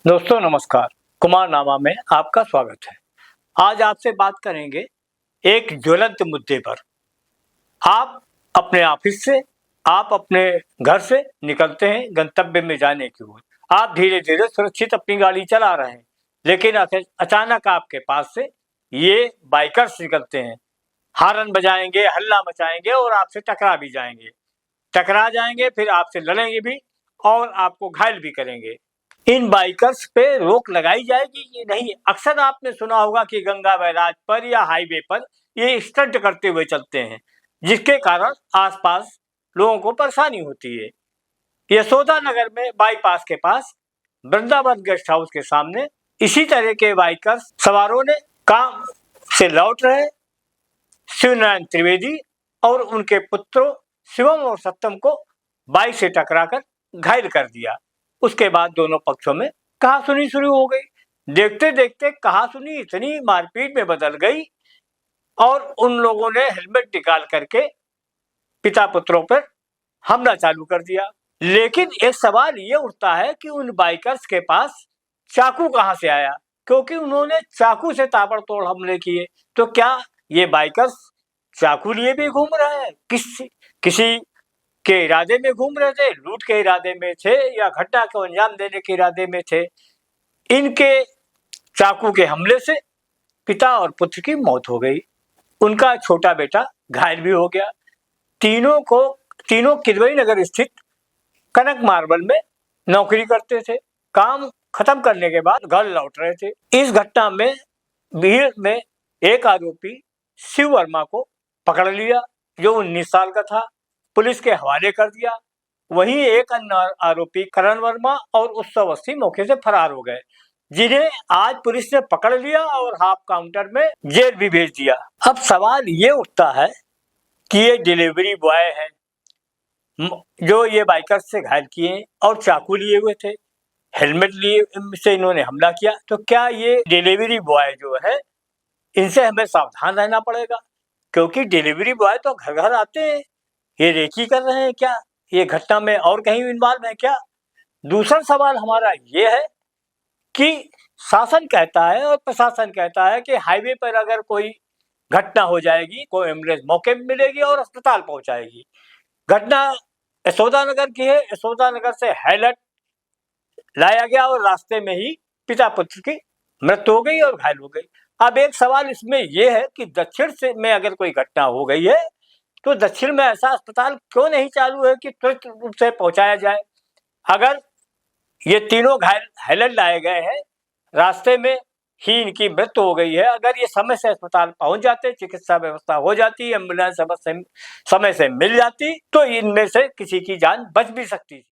दोस्तों नमस्कार। कुमार नामा में आपका स्वागत है। आज आपसे बात करेंगे एक ज्वलंत मुद्दे पर। आप अपने ऑफिस से, आप अपने घर से निकलते हैं गंतव्य में जाने की ओर। आप धीरे धीरे सुरक्षित अपनी गाड़ी चला रहे हैं, लेकिन अचानक आपके पास से ये बाइकर्स निकलते हैं। हॉर्न बजाएंगे, हल्ला मचाएंगे और आपसे टकरा भी जाएंगे। टकरा जाएंगे, फिर आपसे लड़ेंगे भी और आपको घायल भी करेंगे। इन बाइकर्स पे रोक लगाई जाएगी कि नहीं? अक्सर आपने सुना होगा कि गंगा बैराज पर या हाईवे पर ये स्टंट करते हुए चलते हैं, जिसके कारण आसपास लोगों को परेशानी होती है। यशोदा नगर में बाईपास के पास वृंदावन गेस्ट हाउस के सामने इसी तरह के बाइकर्स सवारों ने काम से लौट रहे शिवनारायण त्रिवेदी और उनके पुत्रों शिवम और सत्यम को बाइक से टकराकर घायल कर दिया। उसके बाद दोनों पक्षों में कहासुनी शुरू हो गई। देखते देखते कहासुनी इतनी मारपीट में बदल गई और उन लोगों ने हेलमेट निकाल करके पिता पुत्रों पर हमला चालू कर दिया। लेकिन एक सवाल ये उठता है कि उन बाइकर्स के पास चाकू कहां से आया, क्योंकि उन्होंने चाकू से ताबड़तोड़ हमले किए। तो क्या ये बाइकर्स चाकू लिए भी घूम रहे हैं? किसी के इरादे में घूम रहे थे, लूट के इरादे में थे या घटना को अंजाम देने के इरादे में थे? इनके चाकू के हमले से पिता और पुत्र की मौत हो गई। उनका छोटा बेटा घायल भी हो गया। तीनों किदवई नगर स्थित कनक मार्बल में नौकरी करते थे। काम खत्म करने के बाद घर लौट रहे थे। इस घटना में भीड़ में एक आरोपी शिव वर्मा को पकड़ लिया, जो 19 साल का था। पुलिस के हवाले कर दिया। वहीं एक अन्य आरोपी करण वर्मा और उत्सव अवस्थी मौके से फरार हो गए, जिन्हें आज पुलिस ने पकड़ लिया और हाफ काउंटर में जेल भी भेज दिया। अब सवाल ये उठता है कि ये डिलीवरी बॉय है जो ये बाइकर से घायल किए और चाकू लिए हुए थे, हेलमेट लिए से इन्होंने हमला किया। तो क्या ये डिलीवरी बॉय जो है, इनसे हमें सावधान रहना पड़ेगा, क्योंकि डिलीवरी बॉय तो घर घर आते हैं। ये रेकी कर रहे हैं क्या? ये घटना में और कहीं इन्वॉल्व है क्या? दूसरा सवाल हमारा ये है कि शासन कहता है और प्रशासन कहता है कि हाईवे पर अगर कोई घटना हो जाएगी, कोई एम्बुलेंस मौके में मिलेगी और अस्पताल पहुंचाएगी। घटना यशोदा नगर की है। यशोदा नगर से हैलट लाया गया और रास्ते में ही पिता पुत्र की मृत्यु हो गई और घायल हो गई। अब एक सवाल इसमें यह है कि दक्षिण से में अगर कोई घटना हो गई है तो दक्षिण में ऐसा अस्पताल क्यों नहीं चालू है कि त्वरित रूप से पहुंचाया जाए? अगर ये तीनों घायल हैलट लाए गए हैं, रास्ते में ही इनकी मृत्यु हो गई है, अगर ये समय से अस्पताल पहुंच जाते, चिकित्सा व्यवस्था हो जाती, एम्बुलेंस समय से मिल जाती, तो इनमें से किसी की जान बच भी सकती थी।